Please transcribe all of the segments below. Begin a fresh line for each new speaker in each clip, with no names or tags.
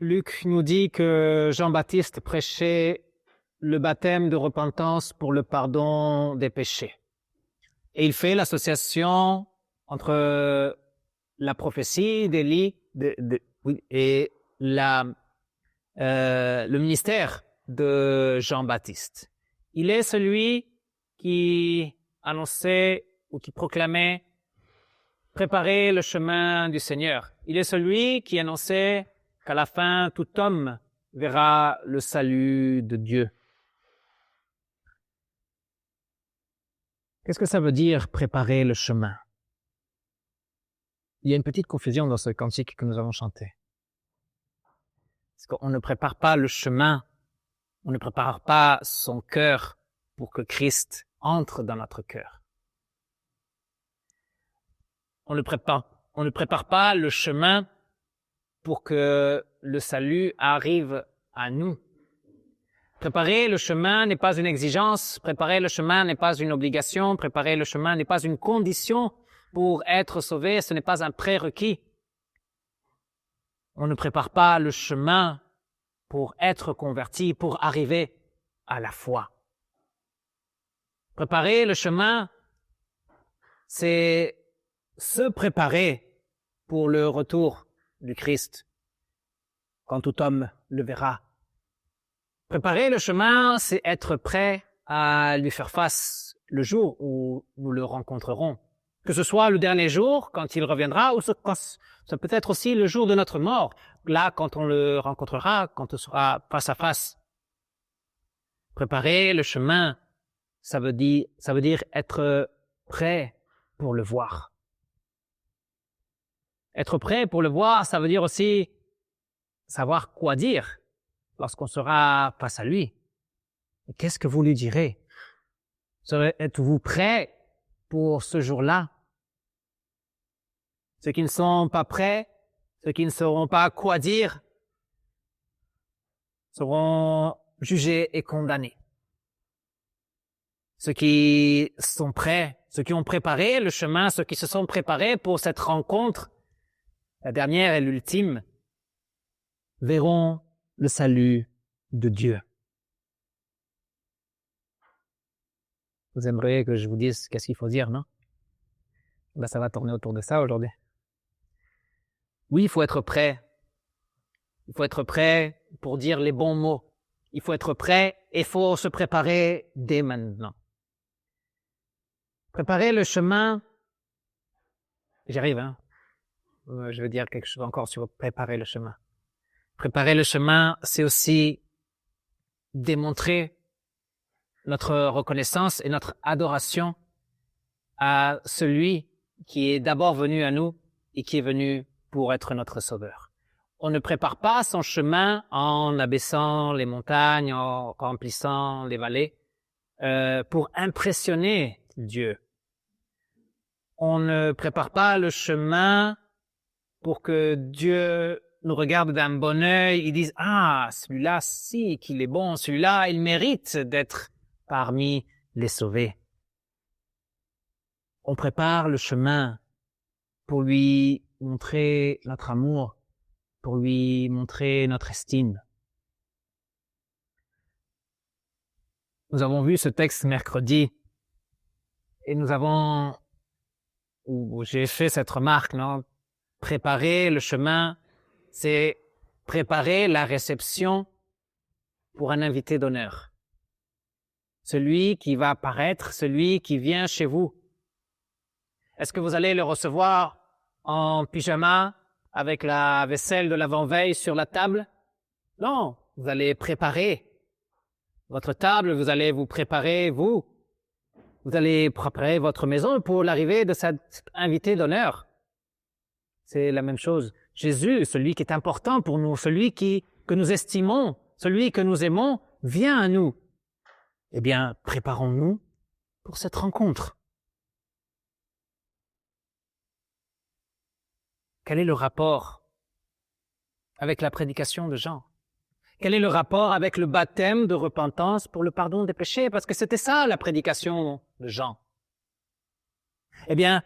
Luc nous dit que Jean-Baptiste prêchait le baptême de repentance pour le pardon des péchés. Et il fait l'association entre la prophétie d'Élie et le ministère de Jean-Baptiste. Il est celui qui annonçait ou qui proclamait « Préparez le chemin du Seigneur ». Il est celui qui annonçait qu'à la fin, tout homme verra le salut de Dieu. Qu'est-ce que ça veut dire « préparer le chemin » ? Il y a une petite confusion dans ce cantique que nous avons chanté. Parce qu'on ne prépare pas le chemin, on ne prépare pas son cœur pour que Christ entre dans notre cœur. On ne prépare pas le chemin pour que le salut arrive à nous. Préparer le chemin n'est pas une exigence, préparer le chemin n'est pas une obligation, préparer le chemin n'est pas une condition pour être sauvé, ce n'est pas un prérequis. On ne prépare pas le chemin pour être converti, pour arriver à la foi. Préparer le chemin, c'est se préparer pour le retour du Christ, quand tout homme le verra. Préparer le chemin, c'est être prêt à lui faire face le jour où nous le rencontrerons. Que ce soit le dernier jour, quand il reviendra, ou ça peut être aussi le jour de notre mort, là, quand on le rencontrera, quand on sera face à face. Préparer le chemin, ça veut dire être prêt pour le voir. Être prêt pour le voir, ça veut dire aussi savoir quoi dire lorsqu'on sera face à lui. Et qu'est-ce que vous lui direz? Êtes-vous prêt pour ce jour-là? Ceux qui ne sont pas prêts, ceux qui ne sauront pas quoi dire, seront jugés et condamnés. Ceux qui sont prêts, ceux qui ont préparé le chemin, ceux qui se sont préparés pour cette rencontre, la dernière et l'ultime, verront le salut de Dieu. Vous aimeriez que je vous dise qu'est-ce qu'il faut dire, non? Ben, ça va tourner autour de ça aujourd'hui. Oui, il faut être prêt. Il faut être prêt pour dire les bons mots. Il faut être prêt et il faut se préparer dès maintenant. Préparer le chemin, j'arrive, hein? Je veux dire quelque chose encore sur préparer le chemin. Préparer le chemin, c'est aussi démontrer notre reconnaissance et notre adoration à celui qui est d'abord venu à nous et qui est venu pour être notre sauveur. On ne prépare pas son chemin en abaissant les montagnes, en remplissant les vallées, pour impressionner Dieu. On ne prépare pas le chemin pour que Dieu nous regarde d'un bon œil, ils disent « Ah, celui-là, si, qu'il est bon, celui-là, il mérite d'être parmi les sauvés. » On prépare le chemin pour lui montrer notre amour, pour lui montrer notre estime. Nous avons vu ce texte mercredi et j'ai fait cette remarque, non? Préparer le chemin, c'est préparer la réception pour un invité d'honneur. Celui qui va apparaître, celui qui vient chez vous. Est-ce que vous allez le recevoir en pyjama avec la vaisselle de l'avant-veille sur la table? Non, vous allez préparer votre table, vous allez vous préparer, vous allez préparer votre maison pour l'arrivée de cet invité d'honneur. C'est la même chose. Jésus, celui qui est important pour nous, celui que nous estimons, celui que nous aimons, vient à nous. Eh bien, préparons-nous pour cette rencontre. Quel est le rapport avec la prédication de Jean? Quel est le rapport avec le baptême de repentance pour le pardon des péchés? Parce que c'était ça la prédication de Jean. Eh bien,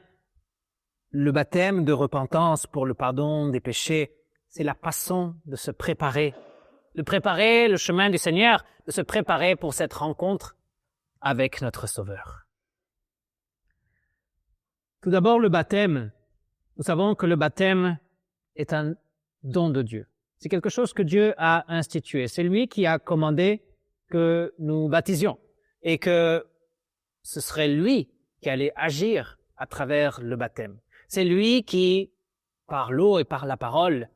le baptême de repentance pour le pardon des péchés, c'est la façon de se préparer, de préparer le chemin du Seigneur, de se préparer pour cette rencontre avec notre Sauveur. Tout d'abord, le baptême. Nous savons que le baptême est un don de Dieu. C'est quelque chose que Dieu a institué. C'est lui qui a commandé que nous baptisions et que ce serait lui qui allait agir à travers le baptême. C'est lui qui, par l'eau et par la parole,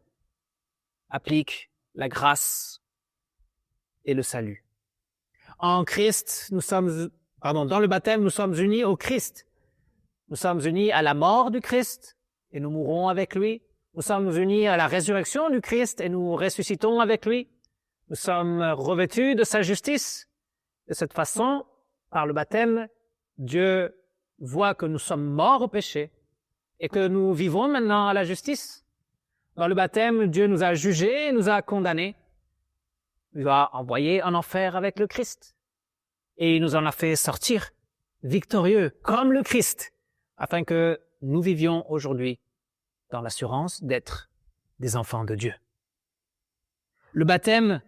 applique la grâce et le salut. En Christ, dans le baptême, nous sommes unis au Christ. Nous sommes unis à la mort du Christ et nous mourrons avec lui. Nous sommes unis à la résurrection du Christ et nous ressuscitons avec lui. Nous sommes revêtus de sa justice. De cette façon, par le baptême, Dieu voit que nous sommes morts au péché et que nous vivons maintenant à la justice. Dans le baptême, Dieu nous a jugés et nous a condamnés. Il nous a envoyés en enfer avec le Christ. Et il nous en a fait sortir victorieux comme le Christ, afin que nous vivions aujourd'hui dans l'assurance d'être des enfants de Dieu. Le baptême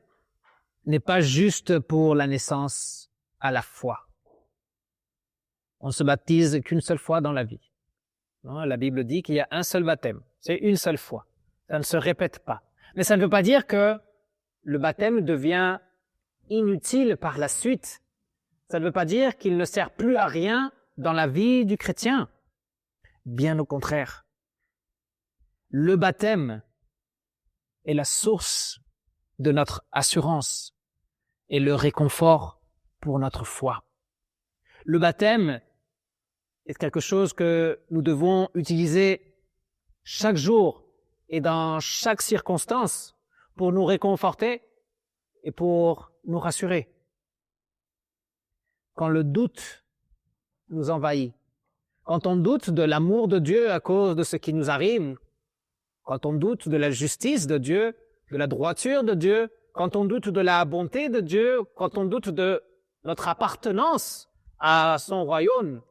n'est pas juste pour la naissance à la foi. On ne se baptise qu'une seule fois dans la vie. Non, la Bible dit qu'il y a un seul baptême. C'est une seule fois. Ça ne se répète pas. Mais ça ne veut pas dire que le baptême devient inutile par la suite. Ça ne veut pas dire qu'il ne sert plus à rien dans la vie du chrétien. Bien au contraire. Le baptême est la source de notre assurance et le réconfort pour notre foi. Le baptême est quelque chose que nous devons utiliser chaque jour et dans chaque circonstance pour nous réconforter et pour nous rassurer. Quand le doute nous envahit, quand on doute de l'amour de Dieu à cause de ce qui nous arrive, quand on doute de la justice de Dieu, de la droiture de Dieu, quand on doute de la bonté de Dieu, quand on doute de notre appartenance à son royaume,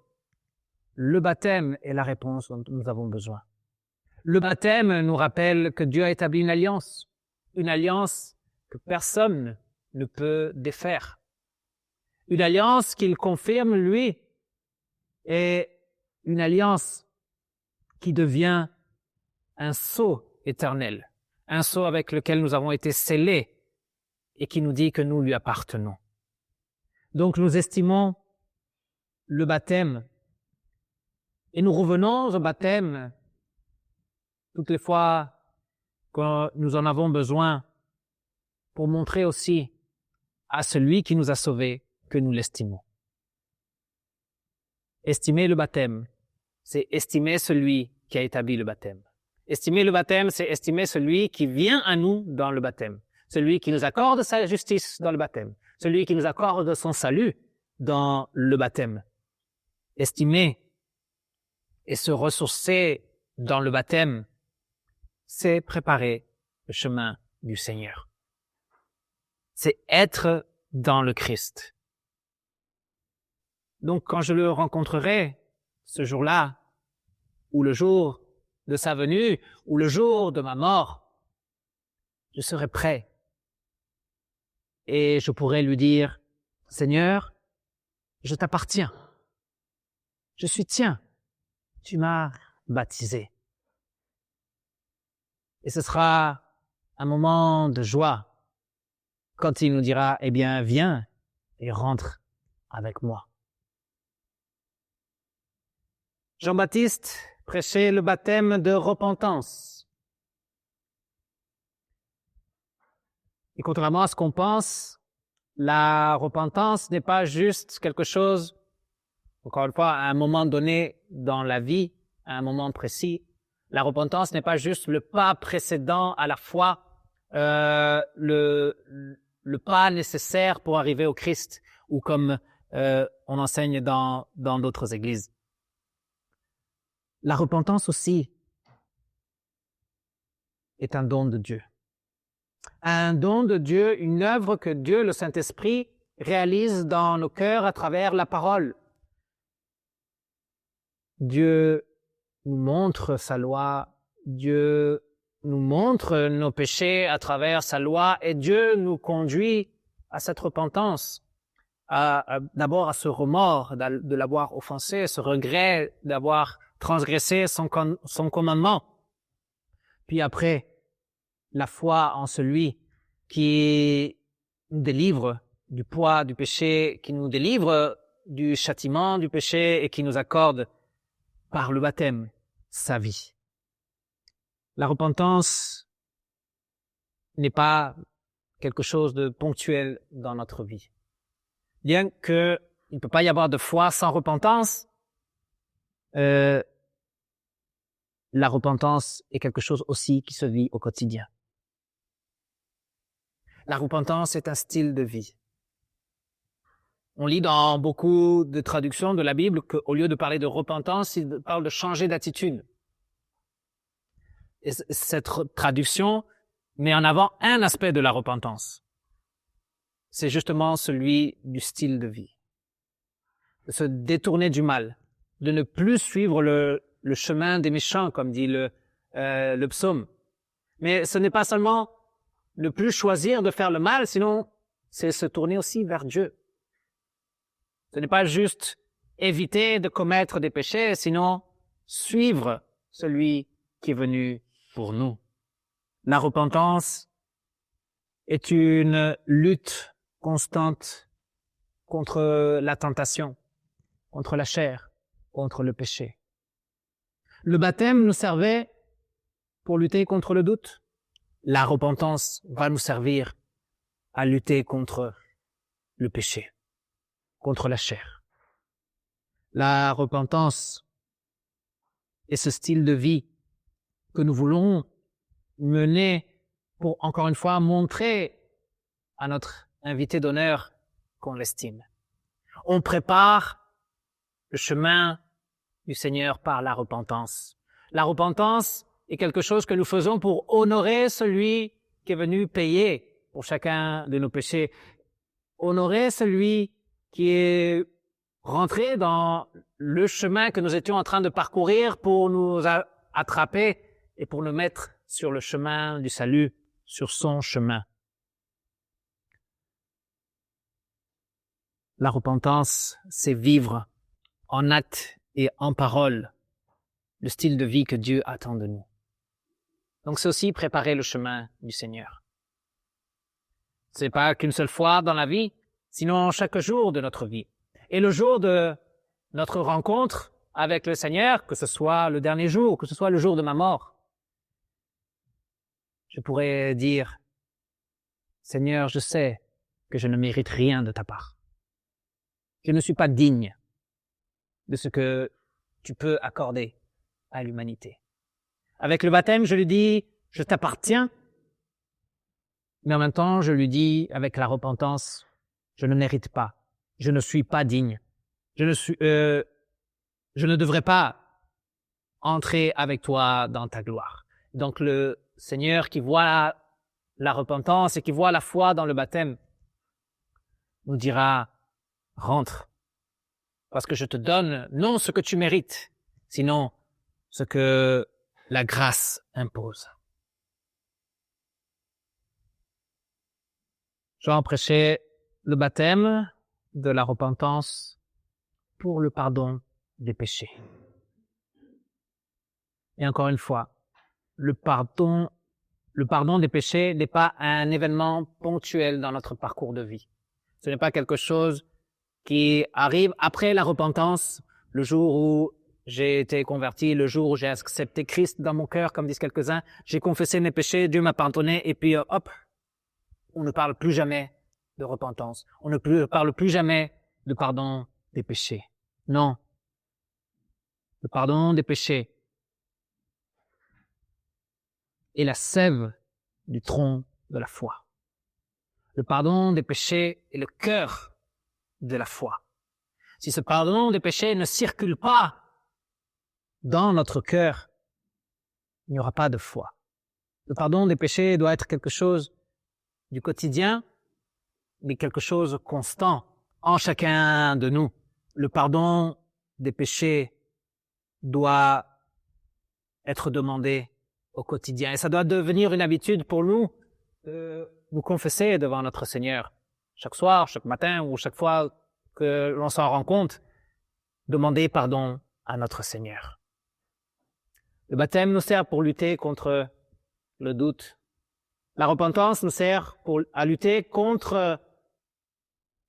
le baptême est la réponse dont nous avons besoin. Le baptême nous rappelle que Dieu a établi une alliance que personne ne peut défaire. Une alliance qu'il confirme, lui, et une alliance qui devient un sceau éternel, un sceau avec lequel nous avons été scellés et qui nous dit que nous lui appartenons. Donc nous estimons le baptême et nous revenons au baptême toutes les fois que nous en avons besoin pour montrer aussi à celui qui nous a sauvés que nous l'estimons. Estimer le baptême, c'est estimer celui qui a établi le baptême. Estimer le baptême, c'est estimer celui qui vient à nous dans le baptême, celui qui nous accorde sa justice dans le baptême, celui qui nous accorde son salut dans le baptême. Estimer et se ressourcer dans le baptême, c'est préparer le chemin du Seigneur. C'est être dans le Christ. Donc, quand je le rencontrerai, ce jour-là, ou le jour de sa venue, ou le jour de ma mort, je serai prêt. Et je pourrai lui dire, Seigneur, je t'appartiens. Je suis tien. Tu m'as baptisé. Et ce sera un moment de joie quand il nous dira, eh bien, viens et rentre avec moi. Jean-Baptiste prêchait le baptême de repentance. Et contrairement à ce qu'on pense, la repentance n'est pas juste quelque chose, encore une fois, à un moment donné dans la vie, à un moment précis. La repentance n'est pas juste le pas précédent à la foi, le pas nécessaire pour arriver au Christ, ou comme on enseigne dans d'autres églises. La repentance aussi est un don de Dieu. Un don de Dieu, une œuvre que Dieu, le Saint-Esprit, réalise dans nos cœurs à travers la parole. Dieu nous montre sa loi, Dieu nous montre nos péchés à travers sa loi et Dieu nous conduit à cette repentance, d'abord à ce remords de l'avoir offensé, ce regret d'avoir transgressé son commandement. Puis après, la foi en celui qui nous délivre du poids du péché, qui nous délivre du châtiment du péché et qui nous accorde par le baptême sa vie. La repentance n'est pas quelque chose de ponctuel dans notre vie. Bien que il ne peut pas y avoir de foi sans repentance, la repentance est quelque chose aussi qui se vit au quotidien. La repentance est un style de vie. On lit dans beaucoup de traductions de la Bible qu'au lieu de parler de repentance, il parle de changer d'attitude. Et cette traduction met en avant un aspect de la repentance. C'est justement celui du style de vie. De se détourner du mal, de ne plus suivre le chemin des méchants, comme dit le psaume. Mais ce n'est pas seulement ne plus choisir de faire le mal, sinon c'est se tourner aussi vers Dieu. Ce n'est pas juste éviter de commettre des péchés, sinon suivre celui qui est venu pour nous. La repentance est une lutte constante contre la tentation, contre la chair, contre le péché. Le baptême nous servait pour lutter contre le doute. La repentance va nous servir à lutter contre le péché, contre la chair. La repentance est ce style de vie que nous voulons mener pour, encore une fois, montrer à notre invité d'honneur qu'on l'estime. On prépare le chemin du Seigneur par la repentance. La repentance est quelque chose que nous faisons pour honorer celui qui est venu payer pour chacun de nos péchés. Honorer celui qui est rentré dans le chemin que nous étions en train de parcourir pour nous attraper et pour nous mettre sur le chemin du salut, sur son chemin. La repentance, c'est vivre en acte et en parole le style de vie que Dieu attend de nous. Donc c'est aussi préparer le chemin du Seigneur. C'est pas qu'une seule fois dans la vie, sinon chaque jour de notre vie. Et le jour de notre rencontre avec le Seigneur, que ce soit le dernier jour, que ce soit le jour de ma mort, je pourrais dire, Seigneur, je sais que je ne mérite rien de ta part. Je ne suis pas digne de ce que tu peux accorder à l'humanité. Avec le baptême, je lui dis, je t'appartiens, mais en même temps, je lui dis, avec la repentance, je ne mérite pas, je ne suis pas digne, je ne devrais pas entrer avec toi dans ta gloire. Donc le Seigneur qui voit la repentance et qui voit la foi dans le baptême nous dira, rentre, parce que je te donne non ce que tu mérites, sinon ce que la grâce impose. Jean prêchait le baptême de la repentance pour le pardon des péchés. Et encore une fois, le pardon des péchés n'est pas un événement ponctuel dans notre parcours de vie. Ce n'est pas quelque chose qui arrive après la repentance, le jour où j'ai été converti, le jour où j'ai accepté Christ dans mon cœur, comme disent quelques-uns, j'ai confessé mes péchés, Dieu m'a pardonné, et puis hop, on ne parle plus jamais de repentance. On ne parle plus jamais de pardon des péchés. Non. Le pardon des péchés est la sève du tronc de la foi. Le pardon des péchés est le cœur de la foi. Si ce pardon des péchés ne circule pas dans notre cœur, il n'y aura pas de foi. Le pardon des péchés doit être quelque chose du quotidien, mais quelque chose de constant en chacun de nous. Le pardon des péchés doit être demandé au quotidien. Et ça doit devenir une habitude pour nous de nous confesser devant notre Seigneur. Chaque soir, chaque matin ou chaque fois que l'on s'en rend compte, demander pardon à notre Seigneur. Le baptême nous sert pour lutter contre le doute. La repentance nous sert à lutter contre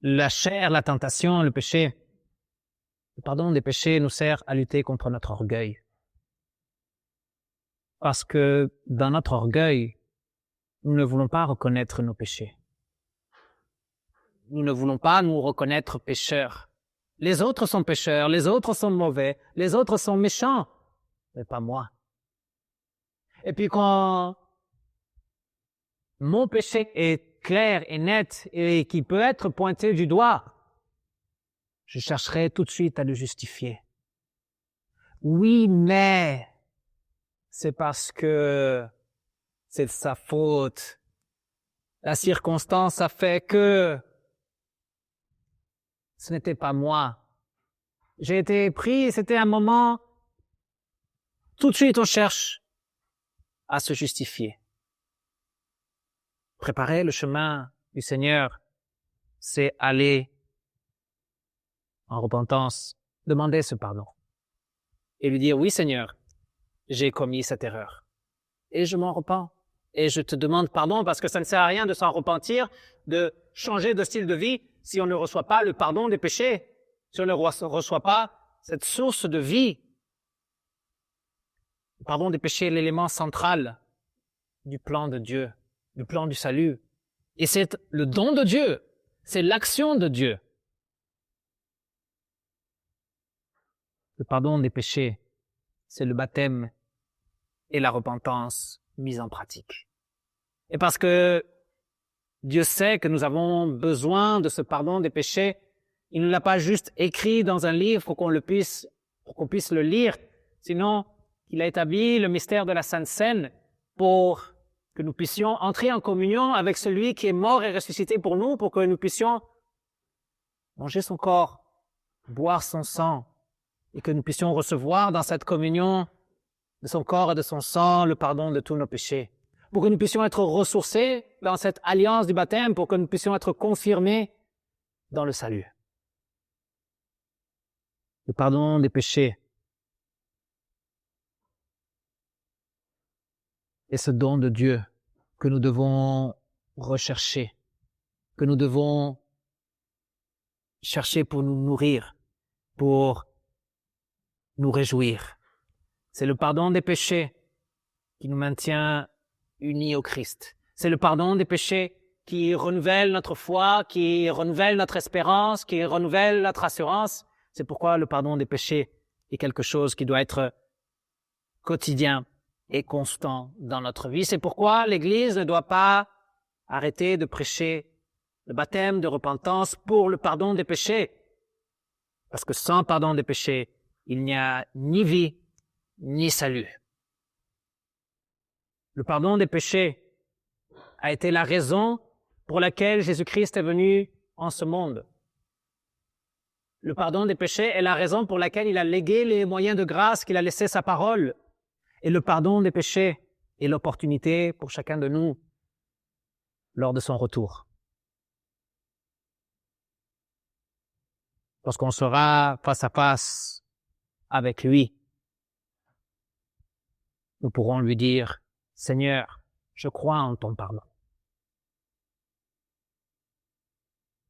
la chair, la tentation, le péché. Le pardon des péchés nous sert à lutter contre notre orgueil. Parce que dans notre orgueil, nous ne voulons pas reconnaître nos péchés. Nous ne voulons pas nous reconnaître pécheurs. Les autres sont pécheurs, les autres sont mauvais, les autres sont méchants, mais pas moi. Et puis quand mon péché est clair et net et qui peut être pointé du doigt, je chercherai tout de suite à le justifier. Oui, mais c'est parce que c'est de sa faute. La circonstance a fait que ce n'était pas moi. J'ai été pris, c'était un moment. Tout de suite, on cherche à se justifier. Préparer le chemin du Seigneur, c'est aller en repentance, demander ce pardon et lui dire, oui Seigneur, j'ai commis cette erreur et je m'en repens et je te demande pardon parce que ça ne sert à rien de s'en repentir, de changer de style de vie si on ne reçoit pas le pardon des péchés, si on ne reçoit pas cette source de vie. Le pardon des péchés est l'élément central du plan de Dieu, du plan du salut. Et c'est le don de Dieu, c'est l'action de Dieu. Le pardon des péchés, c'est le baptême et la repentance mise en pratique. Et parce que Dieu sait que nous avons besoin de ce pardon des péchés, il ne l'a pas juste écrit dans un livre pour qu'on puisse le lire, sinon il a établi le mystère de la Sainte Seine pour que nous puissions entrer en communion avec celui qui est mort et ressuscité pour nous, pour que nous puissions manger son corps, boire son sang, et que nous puissions recevoir dans cette communion de son corps et de son sang le pardon de tous nos péchés. Pour que nous puissions être ressourcés dans cette alliance du baptême, pour que nous puissions être confirmés dans le salut. Le pardon des péchés est ce don de Dieu que nous devons rechercher, que nous devons chercher pour nous nourrir, pour nous réjouir. C'est le pardon des péchés qui nous maintient unis au Christ. C'est le pardon des péchés qui renouvelle notre foi, qui renouvelle notre espérance, qui renouvelle notre assurance. C'est pourquoi le pardon des péchés est quelque chose qui doit être quotidien et constant dans notre vie. C'est pourquoi l'Église ne doit pas arrêter de prêcher le baptême de repentance pour le pardon des péchés. Parce que sans pardon des péchés, il n'y a ni vie, ni salut. Le pardon des péchés a été la raison pour laquelle Jésus-Christ est venu en ce monde. Le pardon des péchés est la raison pour laquelle il a légué les moyens de grâce, qu'il a laissé sa parole. Et le pardon des péchés est l'opportunité pour chacun de nous lors de son retour. Lorsqu'on sera face à face avec lui, nous pourrons lui dire, Seigneur, je crois en ton pardon.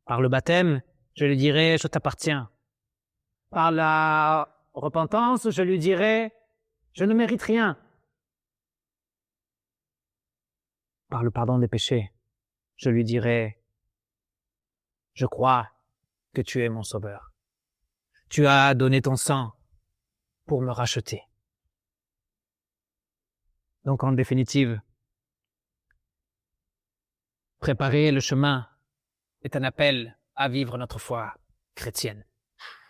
Par le baptême, je lui dirai, je t'appartiens. Par la repentance, je lui dirai, je ne mérite rien. Par le pardon des péchés, je lui dirai, je crois que tu es mon sauveur. Tu as donné ton sang pour me racheter. Donc, en définitive, préparer le chemin est un appel à vivre notre foi chrétienne.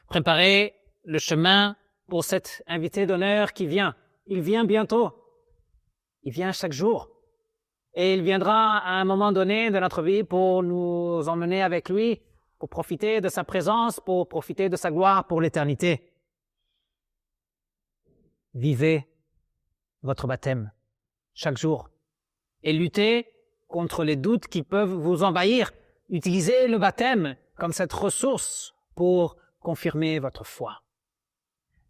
Préparer le chemin pour cet invité d'honneur qui vient. Il vient bientôt. Il vient chaque jour. Et il viendra à un moment donné de notre vie pour nous emmener avec lui, pour profiter de sa présence, pour profiter de sa gloire pour l'éternité. Vivez votre baptême chaque jour et luttez contre les doutes qui peuvent vous envahir. Utilisez le baptême comme cette ressource pour confirmer votre foi.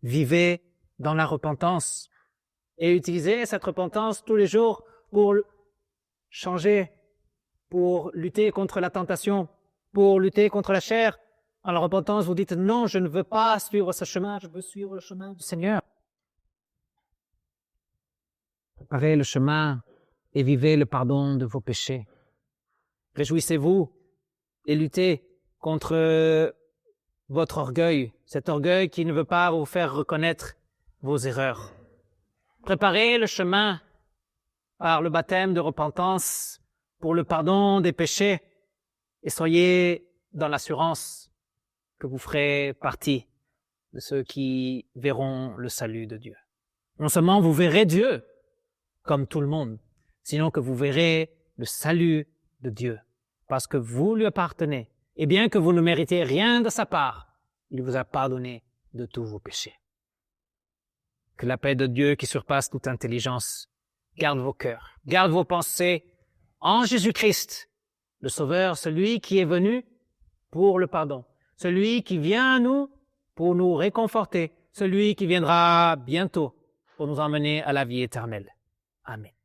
Vivez dans la repentance et utilisez cette repentance tous les jours pour changer, pour lutter contre la tentation, pour lutter contre la chair. En la repentance, vous dites non, je ne veux pas suivre ce chemin, je veux suivre le chemin du Seigneur. Préparez le chemin et vivez le pardon de vos péchés. Réjouissez-vous et luttez contre votre orgueil, cet orgueil qui ne veut pas vous faire reconnaître vos erreurs. Préparez le chemin par le baptême de repentance pour le pardon des péchés et soyez dans l'assurance que vous ferez partie de ceux qui verront le salut de Dieu. Non seulement vous verrez Dieu comme tout le monde, sinon que vous verrez le salut de Dieu parce que vous lui appartenez. Et bien que vous ne méritez rien de sa part, il vous a pardonné de tous vos péchés. Que la paix de Dieu qui surpasse toute intelligence garde vos cœurs, garde vos pensées en Jésus-Christ, le Sauveur, celui qui est venu pour le pardon, celui qui vient à nous pour nous réconforter, celui qui viendra bientôt pour nous emmener à la vie éternelle. Amen.